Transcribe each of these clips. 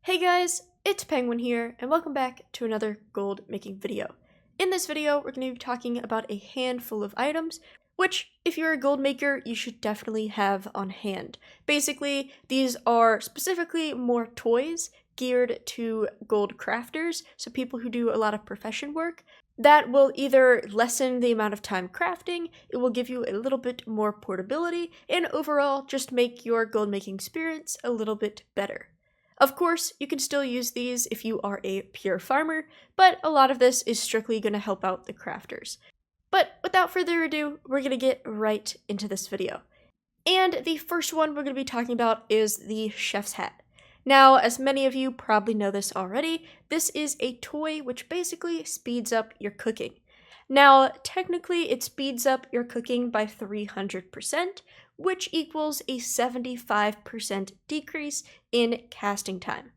Hey guys, it's Penguin here, and welcome back to another gold making video. In this video, we're going to be talking about a handful of items, which, if you're a gold maker, you should definitely have on hand. Basically, these are specifically more toys geared to gold crafters, so people who do a lot of profession work, that will either lessen the amount of time crafting, it will give you a little bit more portability, and overall just make your gold making experience a little bit better. Of course, you can still use these if you are a pure farmer, but a lot of this is strictly going to help out the crafters. But without further ado, we're going to get right into this video. And the first one we're going to be talking about is the chef's hat. Now, as many of you probably know this already, this is a toy which basically speeds up your cooking. Now, technically, it speeds up your cooking by 300%, which equals a 75% decrease in casting time.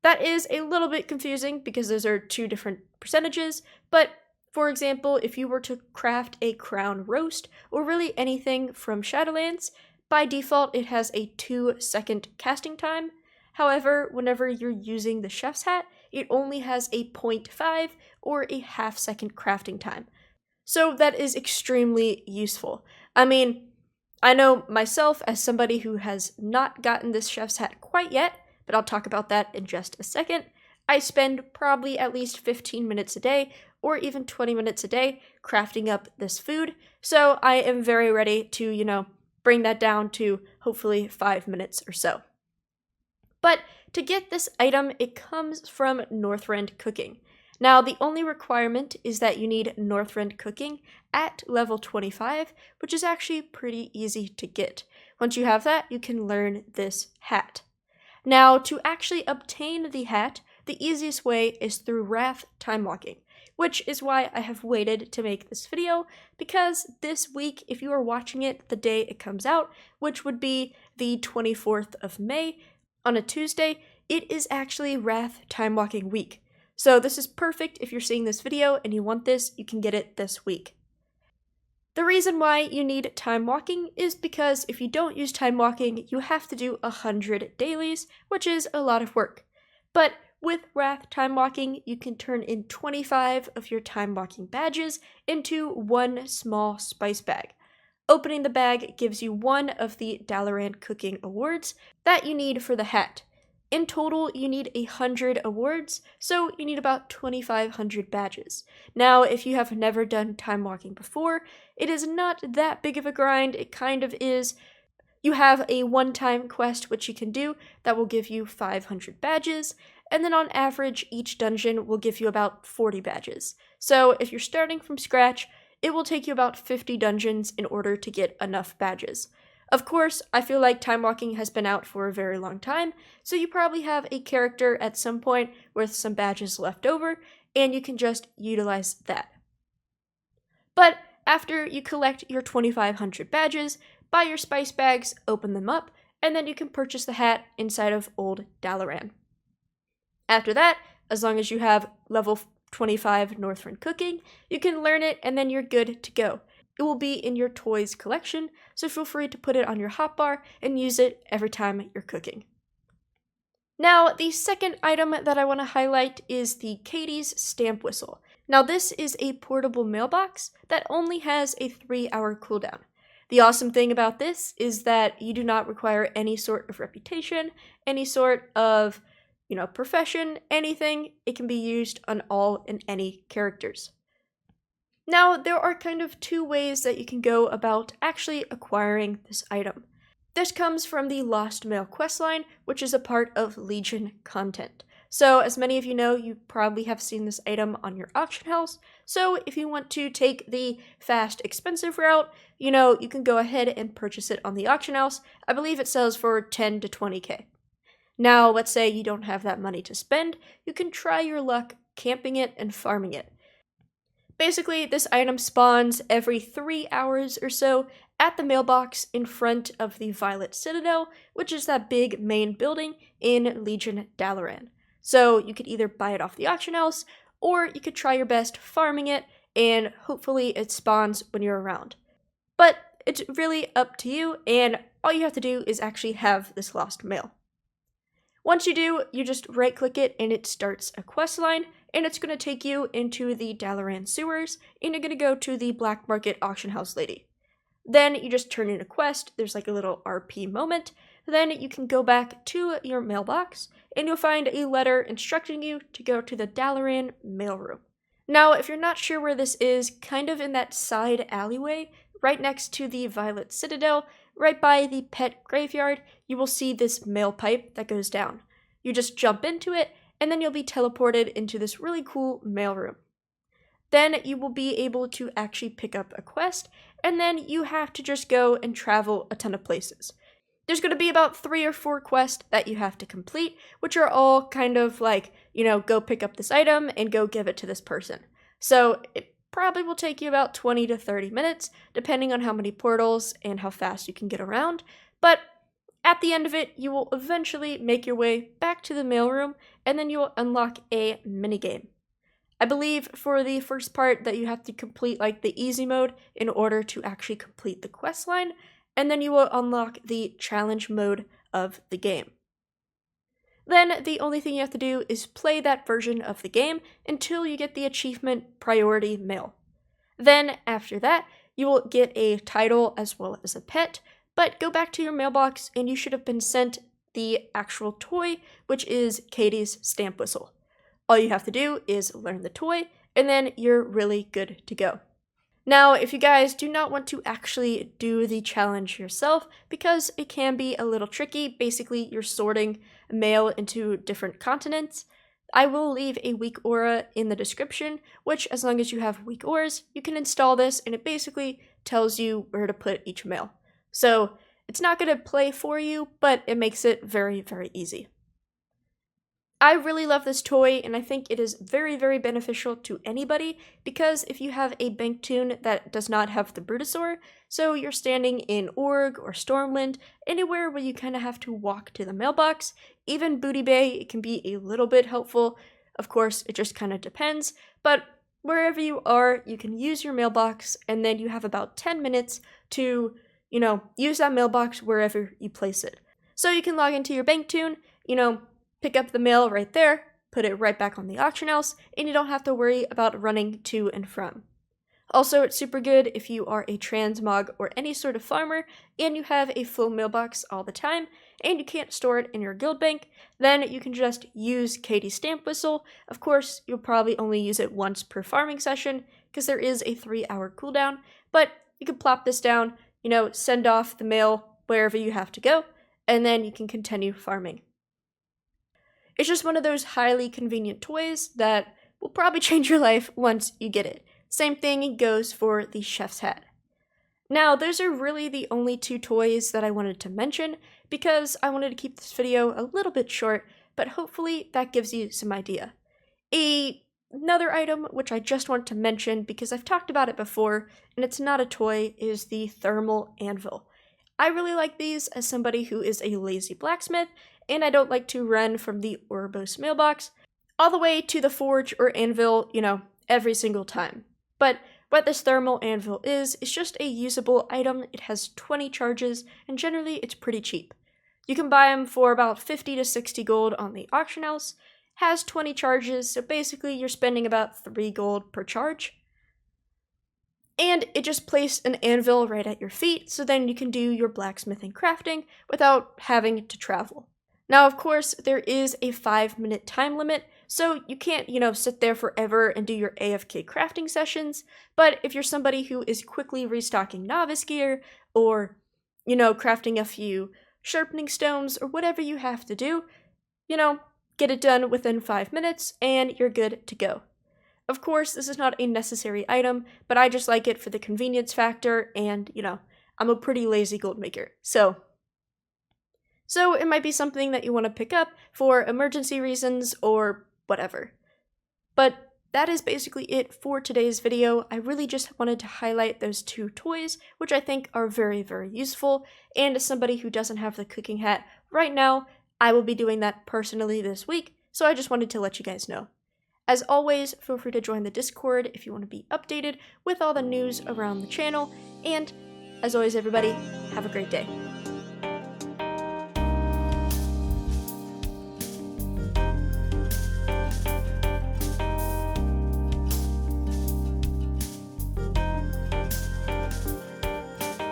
That is a little bit confusing because those are two different percentages, but for example, if you were to craft a crown roast, or really anything from Shadowlands, by default it has a 2-second casting time. However, whenever you're using the chef's hat, it only has a 0.5 or a half-second crafting time. So that is extremely useful. I mean, I know myself as somebody who has not gotten this chef's hat quite yet, but I'll talk about that in just a second. I spend probably at least 15 minutes a day, or even 20 minutes a day, crafting up this food, so I am very ready to, bring that down to hopefully 5 minutes or so. But to get this item, it comes from Northrend Cooking. Now, the only requirement is that you need Northrend Cooking at level 25, which is actually pretty easy to get. Once you have that, you can learn this hat. Now, to actually obtain the hat, the easiest way is through Wrath Time Walking, which is why I have waited to make this video, because this week, if you are watching it the day it comes out, which would be the 24th of May, on a Tuesday, it is actually Wrath Time Walking week. So this is perfect if you're seeing this video and you want this, you can get it this week. The reason why you need time walking is because if you don't use time walking, you have to do 100 dailies, which is a lot of work. But with Wrath Time Walking, you can turn in 25 of your time walking badges into one small spice bag. Opening the bag gives you one of the Dalaran Cooking Awards that you need for the hat. In total, you need 100 awards, so you need about 2,500 badges. Now, if you have never done time walking before, it is not that big of a grind. It kind of is. You have a one-time quest which you can do that will give you 500 badges, and then on average, each dungeon will give you about 40 badges. So if you're starting from scratch, it will take you about 50 dungeons in order to get enough badges. Of course, I feel like time walking has been out for a very long time, so you probably have a character at some point with some badges left over, and you can just utilize that. But after you collect your 2,500 badges, buy your spice bags, open them up, and then you can purchase the hat inside of Old Dalaran. After that, as long as you have level 25 Northrend Cooking, you can learn it and then you're good to go. It will be in your toys collection, so feel free to put it on your hotbar and use it every time you're cooking. Now, the second item that I want to highlight is the Katie's Stamp Whistle. Now, this is a portable mailbox that only has a 3-hour cooldown. The awesome thing about this is that you do not require any sort of reputation, any sort of profession, anything. It can be used on all and any characters. Now, there are kind of two ways that you can go about actually acquiring this item. This comes from the Lost Mail questline, which is a part of Legion content. So, as many of you know, you probably have seen this item on your auction house. So, if you want to take the fast, expensive route, you can go ahead and purchase it on the auction house. I believe it sells for 10 to 20k. Now, let's say you don't have that money to spend, you can try your luck camping it and farming it. Basically, this item spawns every 3 hours or so at the mailbox in front of the Violet Citadel, which is that big main building in Legion Dalaran. So you could either buy it off the auction house, or you could try your best farming it, and hopefully it spawns when you're around. But it's really up to you, and all you have to do is actually have this lost mail. Once you do, you just right click it and it starts a quest line, and it's going to take you into the Dalaran sewers, and you're going to go to the black market auction house lady. Then you just turn in a quest, there's like a little RP moment, then you can go back to your mailbox, and you'll find a letter instructing you to go to the Dalaran mailroom. Now, if you're not sure where this is, kind of in that side alleyway, right next to the Violet Citadel, right by the pet graveyard, you will see this mail pipe that goes down. You just jump into it, and then you'll be teleported into this really cool mailroom. Then you will be able to actually pick up a quest, and then you have to just go and travel a ton of places. There's going to be about 3 or 4 quests that you have to complete, which are all kind of like, go pick up this item and go give it to this person. So it probably will take you about 20 to 30 minutes, depending on how many portals and how fast you can get around. But at the end of it, you will eventually make your way back to the mailroom, and then you will unlock a minigame. I believe for the first part that you have to complete like the easy mode in order to actually complete the quest line, and then you will unlock the challenge mode of the game. Then the only thing you have to do is play that version of the game until you get the achievement Priority Mail. Then after that, you will get a title as well as a pet, but go back to your mailbox and you should have been sent the actual toy, which is Katie's stamp whistle. All you have to do is learn the toy, and then you're really good to go. Now, if you guys do not want to actually do the challenge yourself, because it can be a little tricky, basically you're sorting mail into different continents, I will leave a weak aura in the description, which as long as you have weak auras, you can install this, and it basically tells you where to put each mail. So it's not going to play for you, but it makes it very, very easy. I really love this toy, and I think it is very, very beneficial to anybody, because if you have a bank tune that does not have the Brutosaur, so you're standing in Org or Stormwind, anywhere where you kind of have to walk to the mailbox, even Booty Bay, it can be a little bit helpful. Of course, it just kind of depends, but wherever you are, you can use your mailbox, and then you have about 10 minutes to, use that mailbox wherever you place it. So you can log into your bank tune, pick up the mail right there, put it right back on the auction house, and you don't have to worry about running to and from. Also, it's super good if you are a transmog or any sort of farmer, and you have a full mailbox all the time, and you can't store it in your guild bank, then you can just use Katie's stamp whistle. Of course, you'll probably only use it once per farming session, because there is a 3-hour cooldown, but you can plop this down, send off the mail wherever you have to go, and then you can continue farming. It's just one of those highly convenient toys that will probably change your life once you get it. Same thing goes for the chef's hat. Now, those are really the only 2 toys that I wanted to mention, because I wanted to keep this video a little bit short, but hopefully that gives you some idea. Another item which I just want to mention, because I've talked about it before, and it's not a toy, is the thermal anvil. I really like these as somebody who is a lazy blacksmith, and I don't like to run from the Ouroboros mailbox all the way to the forge or anvil, every single time. But what this thermal anvil is just a usable item. It has 20 charges, and generally it's pretty cheap. You can buy them for about 50 to 60 gold on the auction house, has 20 charges, so basically you're spending about 3 gold per charge. And it just placed an anvil right at your feet, so then you can do your blacksmithing crafting without having to travel. Now, of course, there is a 5-minute time limit, so you can't, sit there forever and do your AFK crafting sessions, but if you're somebody who is quickly restocking novice gear, or, crafting a few sharpening stones, or whatever you have to do, get it done within 5 minutes, and you're good to go. Of course, this is not a necessary item, but I just like it for the convenience factor, and, I'm a pretty lazy gold maker, so it might be something that you want to pick up for emergency reasons or whatever. But that is basically it for today's video. I really just wanted to highlight those 2 toys, which I think are very, very useful, and as somebody who doesn't have the cooking hat right now, I will be doing that personally this week, so I just wanted to let you guys know. As always, feel free to join the Discord if you want to be updated with all the news around the channel, and as always everybody, have a great day.